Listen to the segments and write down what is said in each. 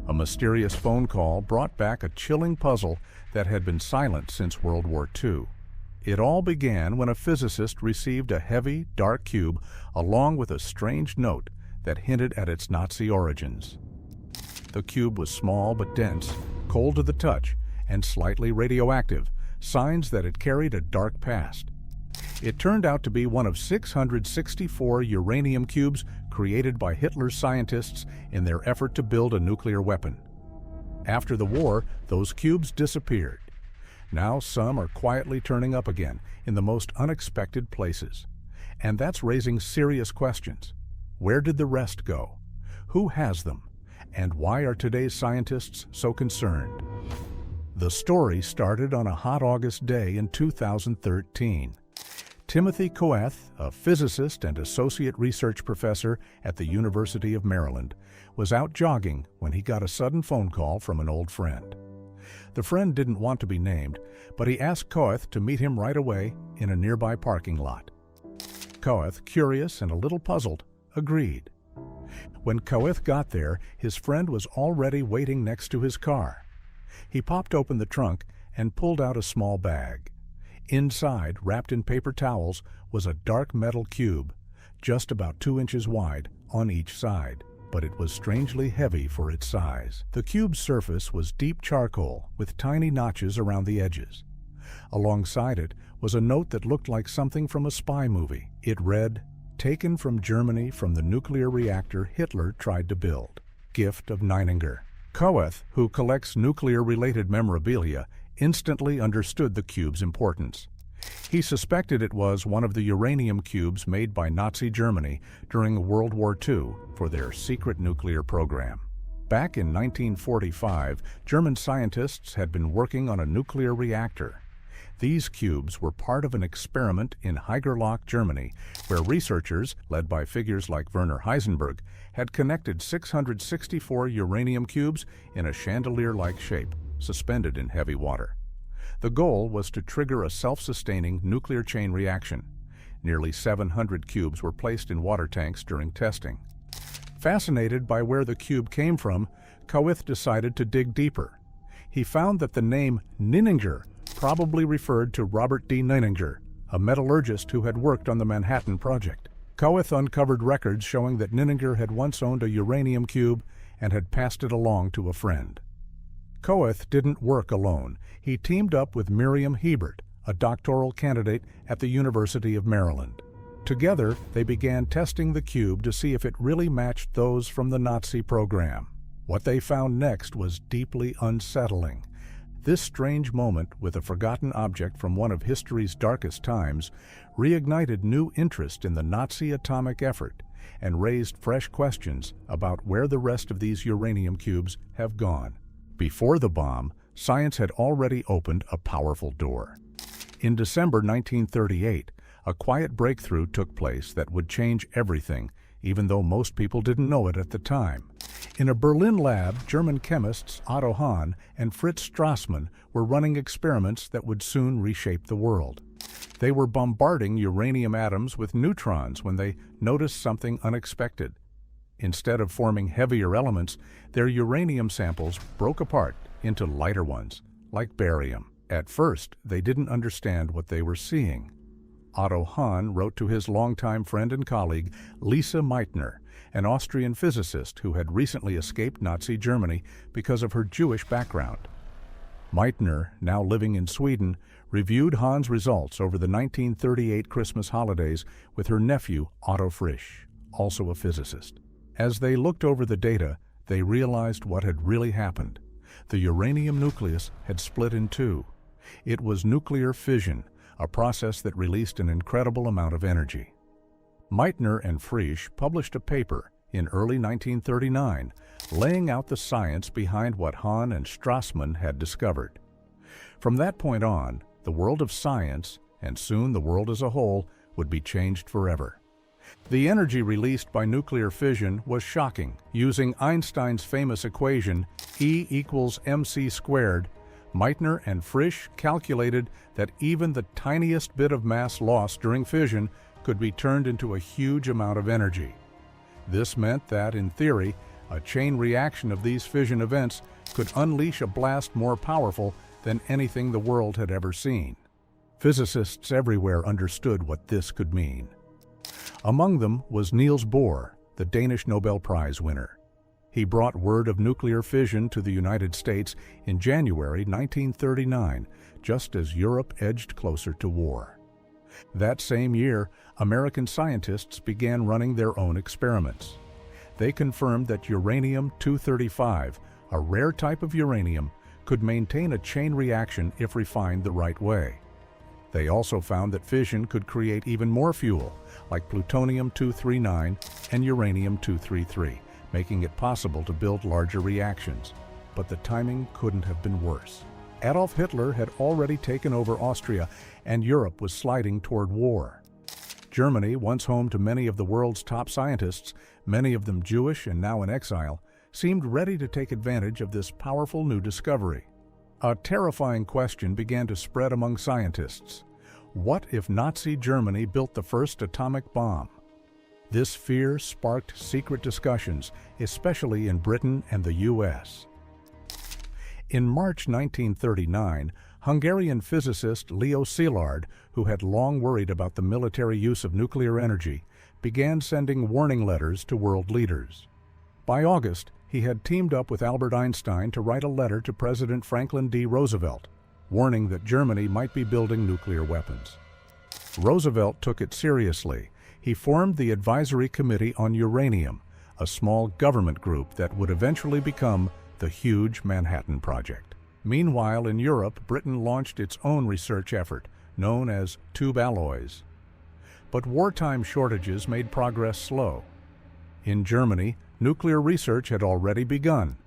A mysterious phone call brought back a chilling puzzle that had been silent since World War II. It all began when a physicist received a heavy, dark cube along with a strange note that hinted at its Nazi origins. The cube was small but dense, cold to the touch, and slightly radioactive, signs that it carried a dark past. It turned out to be one of 664 uranium cubes created by Hitler's scientists in their effort to build a nuclear weapon. After the war, those cubes disappeared. Now some are quietly turning up again in the most unexpected places. And that's raising serious questions. Where did the rest go? Who has them? And why are today's scientists so concerned? The story started on a hot August day in 2013. Timothy Coeth, a physicist and associate research professor at the University of Maryland, was out jogging when he got a sudden phone call from an old friend. The friend didn't want to be named, but he asked Coeth to meet him right away in a nearby parking lot. Coeth, curious and a little puzzled, agreed. When Coeth got there, his friend was already waiting next to his car. He popped open the trunk and pulled out a small bag. Inside, wrapped in paper towels, was a dark metal cube, just about 2 inches wide on each side, but it was strangely heavy for its size. The cube's surface was deep charcoal with tiny notches around the edges. Alongside it was a note that looked like something from a spy movie. It read, "Taken from Germany from the nuclear reactor Hitler tried to build. Gift of Neininger." Coeth, who collects nuclear-related memorabilia, instantly understood the cube's importance. He suspected it was one of the uranium cubes made by Nazi Germany during World War II for their secret nuclear program. Back in 1945, German scientists had been working on a nuclear reactor. These cubes were part of an experiment in Haigerloch, Germany, where researchers, led by figures like Werner Heisenberg, had connected 664 uranium cubes in a chandelier-like shape, suspended in heavy water. The goal was to trigger a self-sustaining nuclear chain reaction. Nearly 700 cubes were placed in water tanks during testing. Fascinated by where the cube came from, Coeth decided to dig deeper. He found that the name Neininger probably referred to Robert D. Neininger, a metallurgist who had worked on the Manhattan Project. Coeth uncovered records showing that Neininger had once owned a uranium cube and had passed it along to a friend. Coeth didn't work alone. He teamed up with Miriam Hebert, a doctoral candidate at the University of Maryland. Together, they began testing the cube to see if it really matched those from the Nazi program. What they found next was deeply unsettling. This strange moment with a forgotten object from one of history's darkest times reignited new interest in the Nazi atomic effort and raised fresh questions about where the rest of these uranium cubes have gone. Before the bomb, science had already opened a powerful door. In December 1938, a quiet breakthrough took place that would change everything, even though most people didn't know it at the time. In a Berlin lab, German chemists Otto Hahn and Fritz Strassmann were running experiments that would soon reshape the world. They were bombarding uranium atoms with neutrons when they noticed something unexpected. Instead of forming heavier elements, their uranium samples broke apart into lighter ones, like barium. At first, they didn't understand what they were seeing. Otto Hahn wrote to his longtime friend and colleague, Lise Meitner, an Austrian physicist who had recently escaped Nazi Germany because of her Jewish background. Meitner, now living in Sweden, reviewed Hahn's results over the 1938 Christmas holidays with her nephew, Otto Frisch, also a physicist. As they looked over the data, they realized what had really happened. The uranium nucleus had split in two. It was nuclear fission, a process that released an incredible amount of energy. Meitner and Frisch published a paper in early 1939, laying out the science behind what Hahn and Strassmann had discovered. From that point on, the world of science, and soon the world as a whole, would be changed forever. The energy released by nuclear fission was shocking. Using Einstein's famous equation, E equals mc squared, Meitner and Frisch calculated that even the tiniest bit of mass lost during fission could be turned into a huge amount of energy. This meant that, in theory, A chain reaction of these fission events could unleash a blast more powerful than anything the world had ever seen. Physicists everywhere understood what this could mean. Among them was Niels Bohr, the Danish Nobel Prize winner. He brought word of nuclear fission to the United States in January 1939, just as Europe edged closer to war. That same year, American scientists began running their own experiments. They confirmed that uranium-235, a rare type of uranium, could maintain a chain reaction if refined the right way. They also found that fission could create even more fuel, like plutonium-239 and uranium-233, making it possible to build larger reactions. But the timing couldn't have been worse. Adolf Hitler had already taken over Austria, and Europe was sliding toward war. Germany, once home to many of the world's top scientists, many of them Jewish and now in exile, seemed ready to take advantage of this powerful new discovery. A terrifying question began to spread among scientists. What if Nazi Germany built the first atomic bomb? This fear sparked secret discussions, especially in Britain and the U.S. In March 1939, Hungarian physicist Leo Szilard, who had long worried about the military use of nuclear energy, began sending warning letters to world leaders. By August, he had teamed up with Albert Einstein to write a letter to President Franklin D. Roosevelt, warning that Germany might be building nuclear weapons. Roosevelt took it seriously. He formed the Advisory Committee on Uranium, a small government group that would eventually become the huge Manhattan Project. Meanwhile, in Europe, Britain launched its own research effort, known as tube alloys. But wartime shortages made progress slow. In Germany, nuclear research had already begun.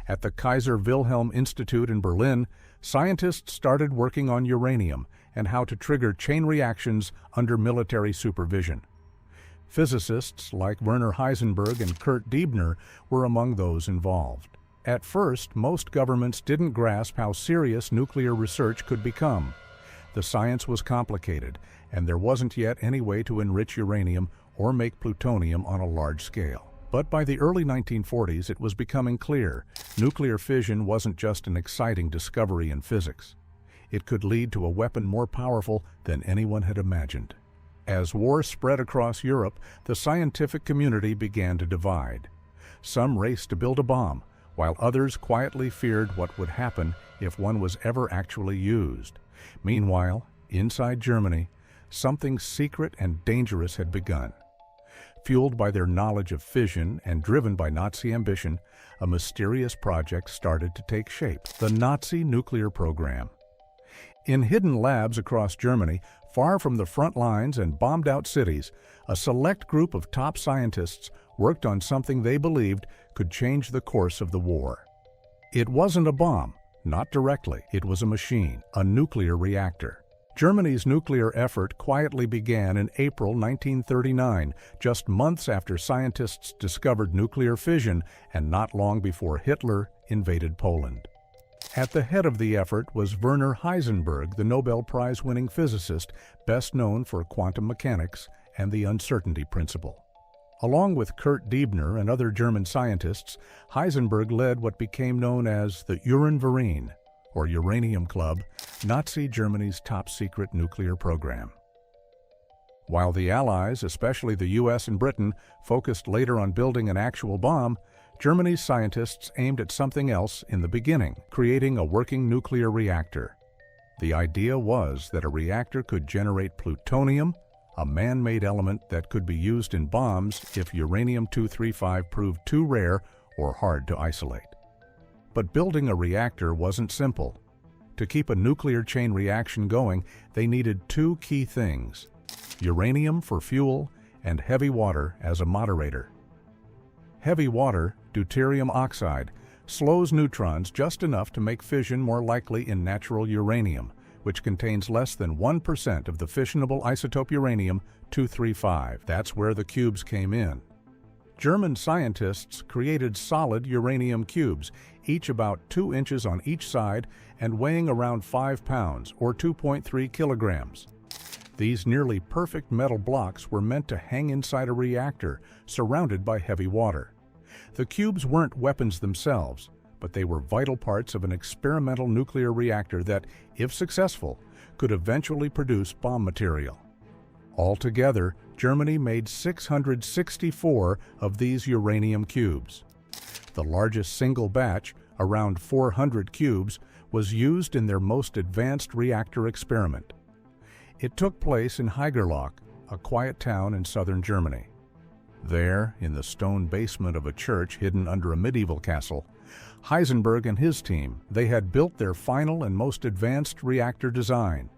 At the Kaiser Wilhelm Institute in Berlin, scientists started working on uranium and how to trigger chain reactions under military supervision. Physicists like Werner Heisenberg and Kurt Diebner were among those involved. At first, most governments didn't grasp how serious nuclear research could become. The science was complicated, and there wasn't yet any way to enrich uranium or make plutonium on a large scale. But by the early 1940s, it was becoming clear nuclear fission wasn't just an exciting discovery in physics. It could lead to a weapon more powerful than anyone had imagined. As war spread across Europe, the scientific community began to divide. Some raced to build a bomb, while others quietly feared what would happen if one was ever actually used. Meanwhile, inside Germany, something secret and dangerous had begun. Fueled by their knowledge of fission and driven by Nazi ambition, a mysterious project started to take shape: the Nazi nuclear program. In hidden labs across Germany, far from the front lines and bombed-out cities, a select group of top scientists worked on something they believed could change the course of the war. It wasn't a bomb, not directly. It was a machine, a nuclear reactor. Germany's nuclear effort quietly began in April 1939, just months after scientists discovered nuclear fission and not long before Hitler invaded Poland. At the head of the effort was Werner Heisenberg, the Nobel Prize-winning physicist, best known for quantum mechanics and the uncertainty principle. Along with Kurt Diebner and other German scientists, Heisenberg led what became known as the Uranverein, or Uranium Club, Nazi Germany's top-secret nuclear program. While the Allies, especially the US and Britain, focused later on building an actual bomb, Germany's scientists aimed at something else in the beginning: creating a working nuclear reactor. The idea was that a reactor could generate plutonium, a man-made element that could be used in bombs if uranium-235 proved too rare or hard to isolate. But building a reactor wasn't simple. To keep a nuclear chain reaction going, they needed two key things: uranium for fuel and heavy water as a moderator. Heavy water, deuterium oxide, slows neutrons just enough to make fission more likely in natural uranium, which contains less than 1% of the fissionable isotope uranium-235. That's where the cubes came in. German scientists created solid uranium cubes, each about 2 inches on each side and weighing around 5 pounds, or 2.3 kilograms. These nearly perfect metal blocks were meant to hang inside a reactor, surrounded by heavy water. The cubes weren't weapons themselves, but they were vital parts of an experimental nuclear reactor that, if successful, could eventually produce bomb material. Altogether, Germany made 664 of these uranium cubes. The largest single batch, around 400 cubes, was used in their most advanced reactor experiment. It took place in Haigerloch, a quiet town in southern Germany. There, in the stone basement of a church hidden under a medieval castle, Heisenberg and his team, they had built their final and most advanced reactor design.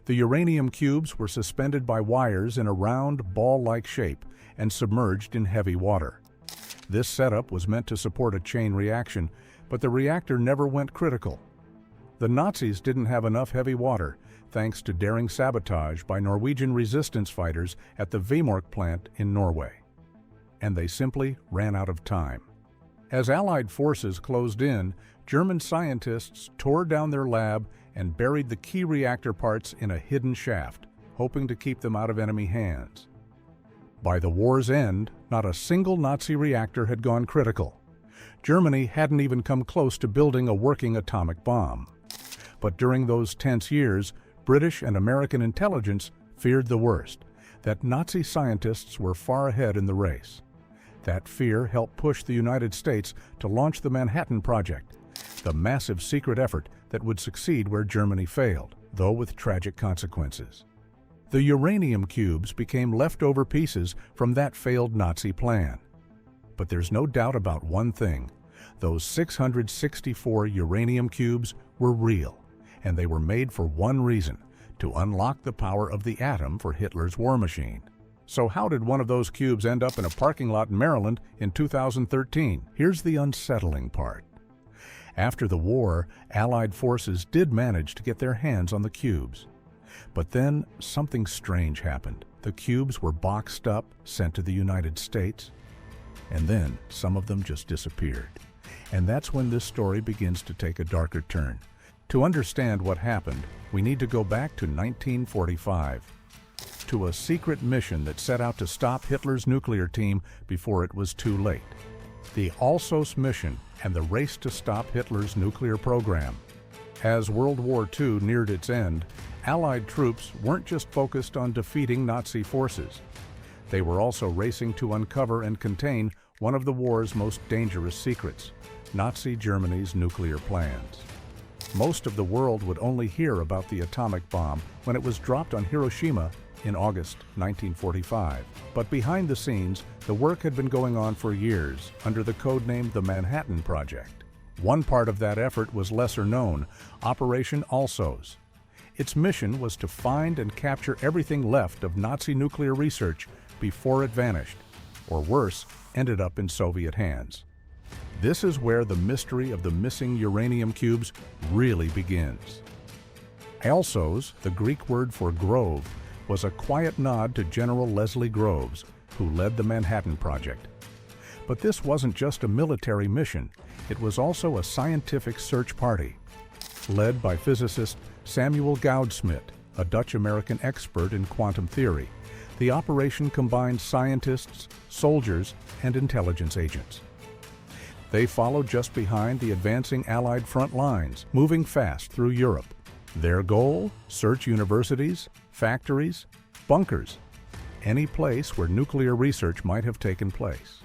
The uranium cubes were suspended by wires in a round, ball-like shape and submerged in heavy water. This setup was meant to support a chain reaction, but the reactor never went critical. The Nazis didn't have enough heavy water, thanks to daring sabotage by Norwegian resistance fighters at the Vemork plant in Norway. And they simply ran out of time. As Allied forces closed in, German scientists tore down their lab and buried the key reactor parts in a hidden shaft, hoping to keep them out of enemy hands. By the war's end, not a single Nazi reactor had gone critical. Germany hadn't even come close to building a working atomic bomb. But during those tense years, British and American intelligence feared the worst, that Nazi scientists were far ahead in the race. That fear helped push the United States to launch the Manhattan Project, the massive secret effort that would succeed where Germany failed, though with tragic consequences. The uranium cubes became leftover pieces from that failed Nazi plan. But there's no doubt about one thing: those 664 uranium cubes were real, and they were made for one reason: to unlock the power of the atom for Hitler's war machine. So how did one of those cubes end up in a parking lot in Maryland in 2013? Here's the unsettling part. After the war, Allied forces did manage to get their hands on the cubes. But then something strange happened. The cubes were boxed up, sent to the United States, and then some of them just disappeared. And that's when this story begins to take a darker turn. To understand what happened, we need to go back to 1945, to a secret mission that set out to stop Hitler's nuclear team before it was too late. The Alsos mission and the race to stop Hitler's nuclear program. As World War II neared its end, Allied troops weren't just focused on defeating Nazi forces. They were also racing to uncover and contain one of the war's most dangerous secrets: Nazi Germany's nuclear plans. Most of the world would only hear about the atomic bomb when it was dropped on Hiroshima in August 1945. But behind the scenes, the work had been going on for years under the codename the Manhattan Project. One part of that effort was lesser known: Operation Alsos. Its mission was to find and capture everything left of Nazi nuclear research before it vanished, or worse, ended up in Soviet hands. This is where the mystery of the missing uranium cubes really begins. Alsos, the Greek word for grove, was a quiet nod to General Leslie Groves, who led the Manhattan Project. But this wasn't just a military mission, it was also a scientific search party. Led by physicist Samuel Goudsmit, a Dutch-American expert in quantum theory, the operation combined scientists, soldiers, and intelligence agents. They followed just behind the advancing Allied front lines, moving fast through Europe. Their goal? Search universities, factories, bunkers, any place where nuclear research might have taken place.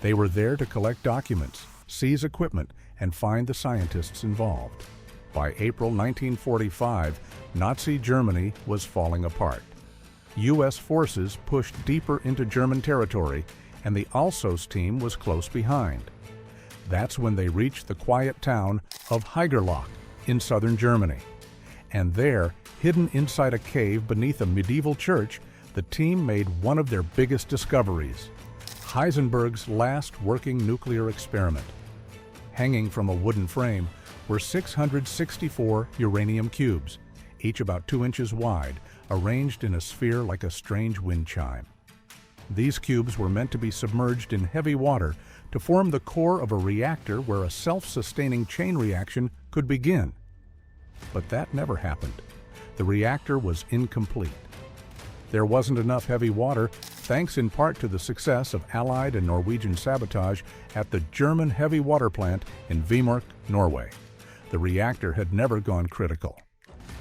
They were there to collect documents, seize equipment, and find the scientists involved. By April 1945, Nazi Germany was falling apart. U.S. forces pushed deeper into German territory, and the Alsos team was close behind. That's when they reached the quiet town of Haigerloch in southern Germany. And there, hidden inside a cave beneath a medieval church, the team made one of their biggest discoveries: Heisenberg's last working nuclear experiment. Hanging from a wooden frame were 664 uranium cubes, each about 2 inches wide, arranged in a sphere like a strange wind chime. These cubes were meant to be submerged in heavy water to form the core of a reactor where a self-sustaining chain reaction could begin. But that never happened. The reactor was incomplete. There wasn't enough heavy water, thanks in part to the success of Allied and Norwegian sabotage at the German heavy water plant in Vemork, Norway. The reactor had never gone critical.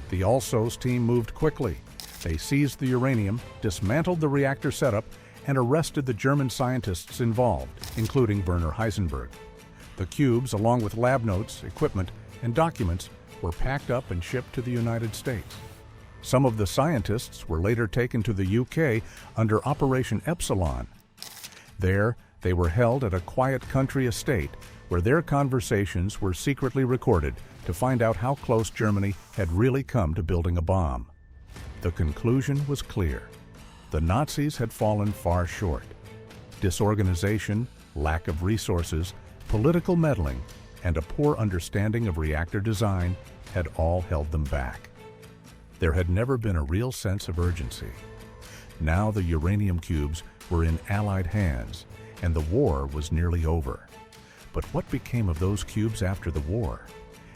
The Alsos team moved quickly. They seized the uranium, dismantled the reactor setup, and arrested the German scientists involved, including Werner Heisenberg. The cubes, along with lab notes, equipment, and documents, were packed up and shipped to the United States. Some of the scientists were later taken to the UK under Operation Epsilon. There, they were held at a quiet country estate where their conversations were secretly recorded to find out how close Germany had really come to building a bomb. The conclusion was clear. The Nazis had fallen far short. Disorganization, lack of resources, political meddling, and a poor understanding of reactor design had all held them back. There had never been a real sense of urgency. Now the uranium cubes were in Allied hands, and the war was nearly over. But what became of those cubes after the war?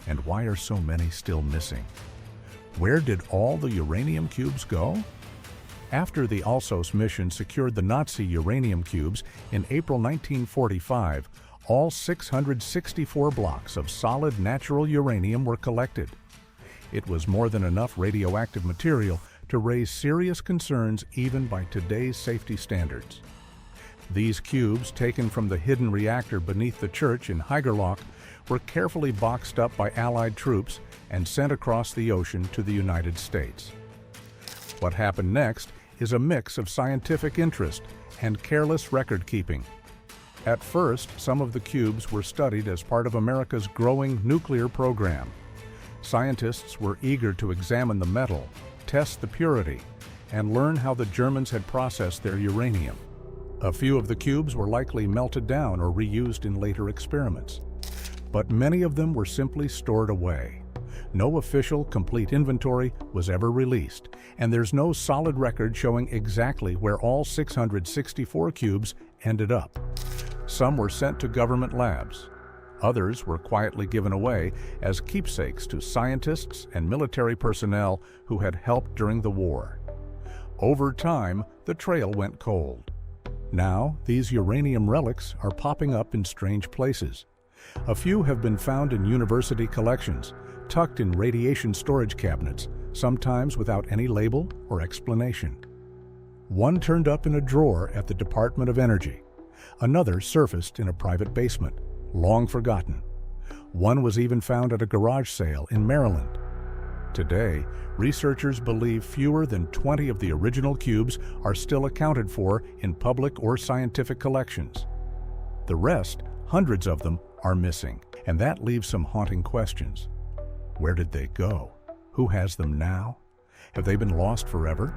And why are so many still missing? Where did all the uranium cubes go? After the Alsos mission secured the Nazi uranium cubes in April 1945, all 664 blocks of solid natural uranium were collected. It was more than enough radioactive material to raise serious concerns even by today's safety standards. These cubes, taken from the hidden reactor beneath the church in Haigerloch, were carefully boxed up by Allied troops and sent across the ocean to the United States. What happened next is a mix of scientific interest and careless record-keeping. At first, some of the cubes were studied as part of America's growing nuclear program. Scientists were eager to examine the metal, test the purity, and learn how the Germans had processed their uranium. A few of the cubes were likely melted down or reused in later experiments. But many of them were simply stored away. No official, complete inventory was ever released, and there's no solid record showing exactly where all 664 cubes ended up. Some were sent to government labs. Others were quietly given away as keepsakes to scientists and military personnel who had helped during the war. Over time, the trail went cold. Now, these uranium relics are popping up in strange places. A few have been found in university collections, tucked in radiation storage cabinets, sometimes without any label or explanation. One turned up in a drawer at the Department of Energy. Another surfaced in a private basement, long forgotten. One was even found at a garage sale in Maryland. Today, researchers believe fewer than 20 of the original cubes are still accounted for in public or scientific collections. The rest, hundreds of them, are missing, and that leaves some haunting questions. Where did they go? Who has them now? Have they been lost forever?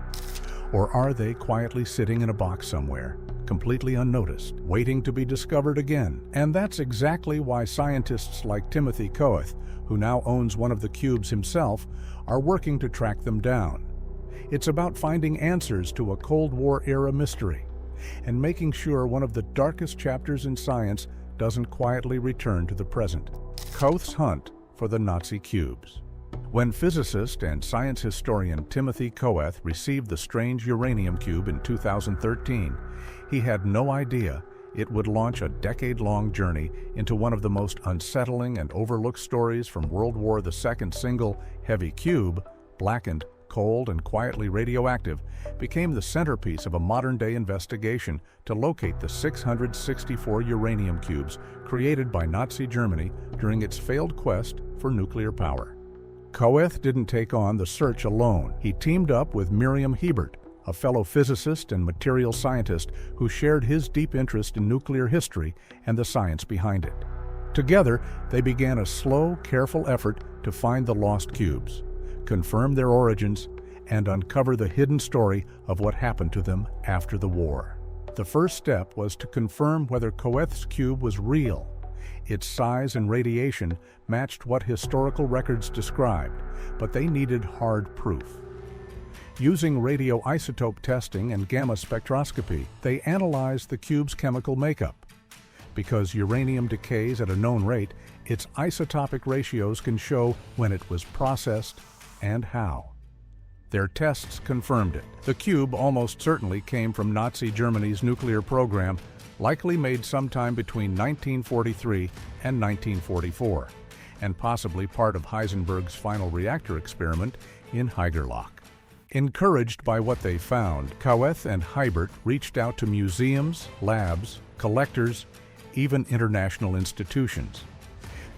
Or are they quietly sitting in a box somewhere, completely unnoticed, waiting to be discovered again? And that's exactly why scientists like Timothy Koeth, who now owns one of the cubes himself, are working to track them down. It's about finding answers to a Cold War-era mystery and making sure one of the darkest chapters in science doesn't quietly return to the present. Koeth's hunt for the Nazi cubes. When physicist and science historian Timothy Koeth received the strange uranium cube in 2013, he had no idea it would launch a decade-long journey into one of the most unsettling and overlooked stories from World War II's single heavy cube, blackened, cold, and quietly radioactive, became the centerpiece of a modern-day investigation to locate the 664 uranium cubes created by Nazi Germany during its failed quest for nuclear power. Koeth didn't take on the search alone. He teamed up with Miriam Hebert, a fellow physicist and material scientist who shared his deep interest in nuclear history and the science behind it. Together, they began a slow, careful effort to find the lost cubes, confirm their origins, and uncover the hidden story of what happened to them after the war. The first step was to confirm whether Koeth's cube was real. Its size and radiation matched what historical records described, but they needed hard proof. Using radioisotope testing and gamma spectroscopy, they analyzed the cube's chemical makeup. Because uranium decays at a known rate, its isotopic ratios can show when it was processed and how. Their tests confirmed it. The cube almost certainly came from Nazi Germany's nuclear program, likely made sometime between 1943 and 1944, and possibly part of Heisenberg's final reactor experiment in Haigerloch. Encouraged by what they found, Kaweth and Hibert reached out to museums, labs, collectors, even international institutions.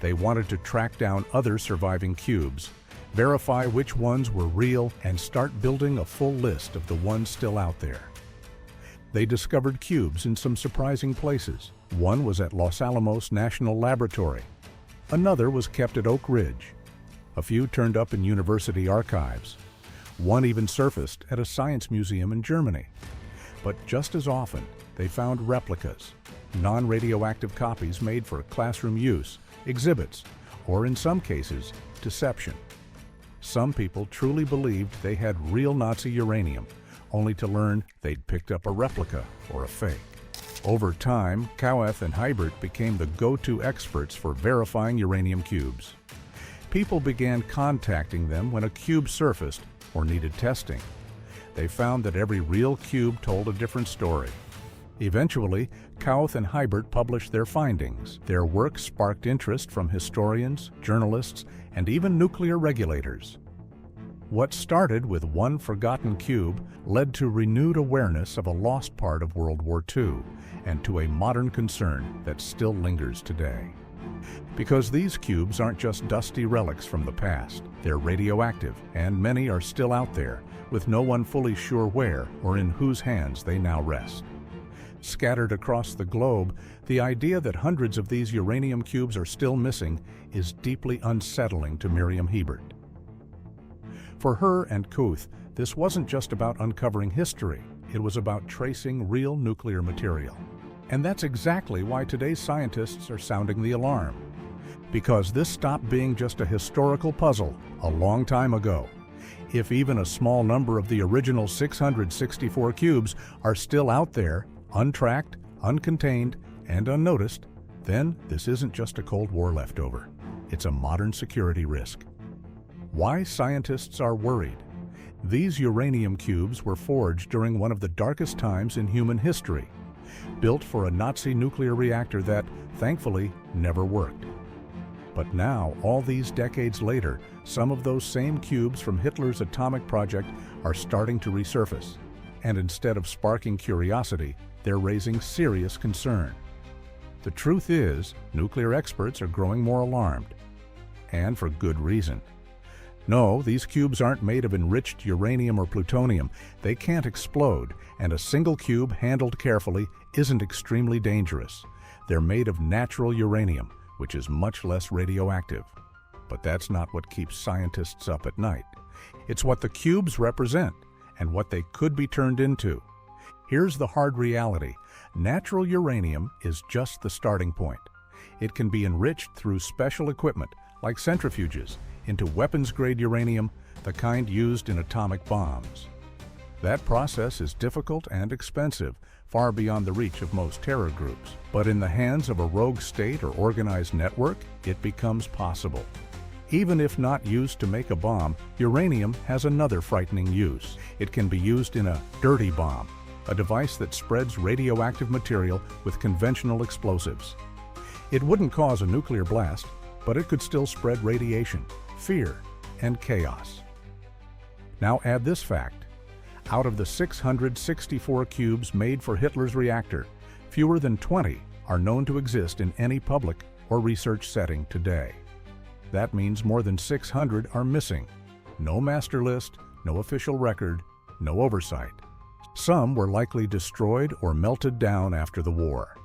They wanted to track down other surviving cubes, verify which ones were real, and start building a full list of the ones still out there. They discovered cubes in some surprising places. One was at Los Alamos National Laboratory. Another was kept at Oak Ridge. A few turned up in university archives. One even surfaced at a science museum in Germany. But just as often, they found replicas, non-radioactive copies made for classroom use, exhibits, or in some cases, deception. Some people truly believed they had real Nazi uranium, only to learn they'd picked up a replica or a fake. Over time, Kaweth and Hibert became the go-to experts for verifying uranium cubes. People began contacting them when a cube surfaced or needed testing. They found that every real cube told a different story. Eventually, Kaweth and Hibert published their findings. Their work sparked interest from historians, journalists, and even nuclear regulators. What started with one forgotten cube led to renewed awareness of a lost part of World War II and to a modern concern that still lingers today. Because these cubes aren't just dusty relics from the past, they're radioactive, and many are still out there, with no one fully sure where or in whose hands they now rest. Scattered across the globe, the idea that hundreds of these uranium cubes are still missing is deeply unsettling to Miriam Hebert. For her and Kaweth, this wasn't just about uncovering history, it was about tracing real nuclear material. And that's exactly why today's scientists are sounding the alarm. Because this stopped being just a historical puzzle a long time ago. If even a small number of the original 664 cubes are still out there, untracked, uncontained, and unnoticed, then this isn't just a Cold War leftover. It's a modern security risk. Why scientists are worried? These uranium cubes were forged during one of the darkest times in human history, built for a Nazi nuclear reactor that, thankfully, never worked. But now, all these decades later, some of those same cubes from Hitler's atomic project are starting to resurface. And instead of sparking curiosity, they're raising serious concern. The truth is, nuclear experts are growing more alarmed. And for good reason. No, these cubes aren't made of enriched uranium or plutonium. They can't explode, and a single cube handled carefully isn't extremely dangerous. They're made of natural uranium, which is much less radioactive. But that's not what keeps scientists up at night. It's what the cubes represent and what they could be turned into. Here's the hard reality. Natural uranium is just the starting point. It can be enriched through special equipment, like centrifuges, into weapons-grade uranium, the kind used in atomic bombs. That process is difficult and expensive, far beyond the reach of most terror groups. But in the hands of a rogue state or organized network, it becomes possible. Even if not used to make a bomb, uranium has another frightening use. It can be used in a dirty bomb, a device that spreads radioactive material with conventional explosives. It wouldn't cause a nuclear blast, but it could still spread radiation, fear, and chaos. Now add this fact. Out of the 664 cubes made for Hitler's reactor, fewer than 20 are known to exist in any public or research setting today. That means more than 600 are missing. No master list, no official record, no oversight. Some were likely destroyed or melted down after the war.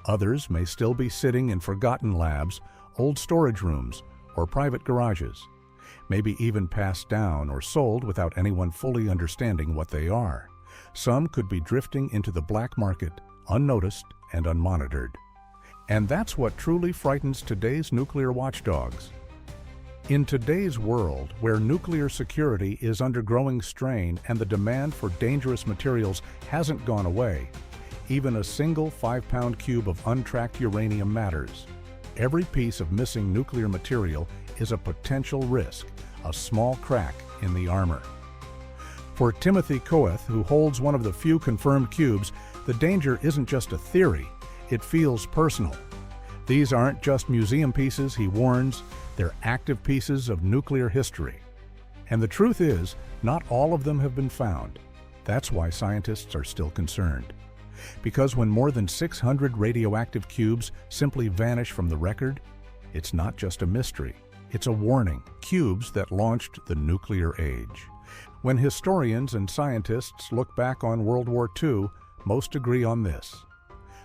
Others may still be sitting in forgotten labs, old storage rooms, or private garages, maybe even passed down or sold without anyone fully understanding what they are. Some could be drifting into the black market, unnoticed and unmonitored. And that's what truly frightens today's nuclear watchdogs. In today's world, where nuclear security is under growing strain and the demand for dangerous materials hasn't gone away, even a single 5-pound cube of untracked uranium matters. Every piece of missing nuclear material is a potential risk, a small crack in the armor. For Timothy Coeth, who holds one of the few confirmed cubes, the danger isn't just a theory, it feels personal. These aren't just museum pieces, he warns, they're active pieces of nuclear history. And the truth is, not all of them have been found. That's why scientists are still concerned. Because when more than 600 radioactive cubes simply vanish from the record, it's not just a mystery, it's a warning. Cubes that launched the nuclear age. When historians and scientists look back on World War II, most agree on this.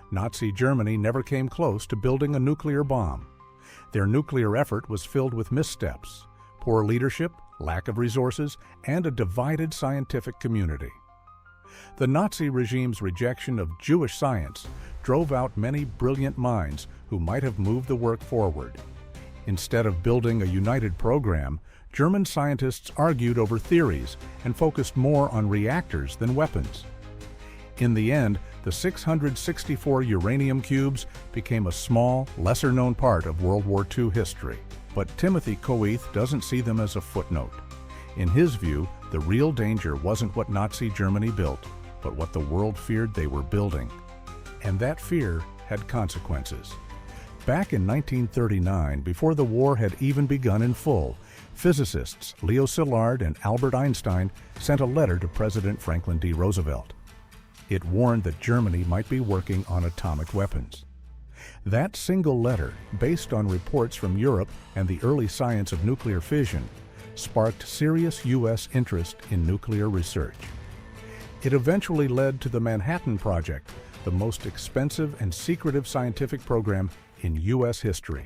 Nazi Germany never came close to building a nuclear bomb. Their nuclear effort was filled with missteps, poor leadership, lack of resources, and a divided scientific community. The Nazi regime's rejection of Jewish science drove out many brilliant minds who might have moved the work forward. Instead of building a united program, German scientists argued over theories and focused more on reactors than weapons. In the end, the 664 uranium cubes became a small, lesser-known part of World War II history. But Timothy Coeth doesn't see them as a footnote. In his view, the real danger wasn't what Nazi Germany built, but what the world feared they were building. And that fear had consequences. Back in 1939, before the war had even begun in full, physicists Leo Szilard and Albert Einstein sent a letter to President Franklin D. Roosevelt. It warned that Germany might be working on atomic weapons. That single letter, based on reports from Europe and the early science of nuclear fission, sparked serious U.S. interest in nuclear research. It eventually led to the Manhattan Project, the most expensive and secretive scientific program in U.S. history,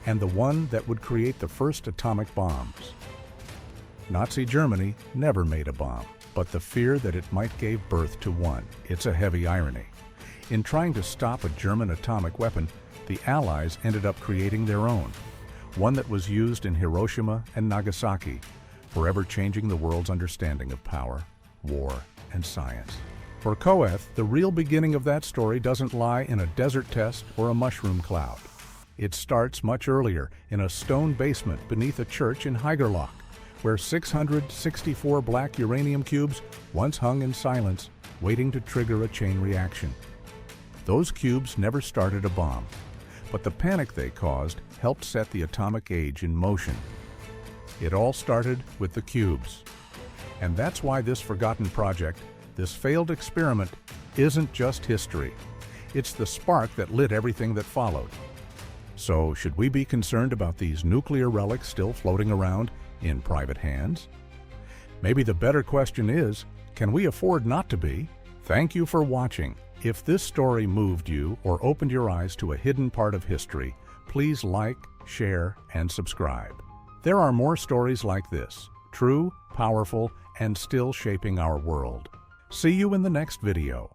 and the one that would create the first atomic bombs. Nazi Germany never made a bomb, but the fear that it might gave birth to one. It's a heavy irony. In trying to stop a German atomic weapon, the Allies ended up creating their own, one that was used in Hiroshima and Nagasaki, forever changing the world's understanding of power, war, and science. For Coeth, the real beginning of that story doesn't lie in a desert test or a mushroom cloud. It starts much earlier, in a stone basement beneath a church in Haigerloch, where 664 black uranium cubes once hung in silence, waiting to trigger a chain reaction. Those cubes never started a bomb, but the panic they caused helped set the atomic age in motion. It all started with the cubes. And that's why this forgotten project, this failed experiment, isn't just history. It's the spark that lit everything that followed. So, should we be concerned about these nuclear relics still floating around in private hands? Maybe the better question is, can we afford not to be? Thank you for watching. If this story moved you or opened your eyes to a hidden part of history, please like, share, and subscribe. There are more stories like this, true, powerful, and still shaping our world. See you in the next video.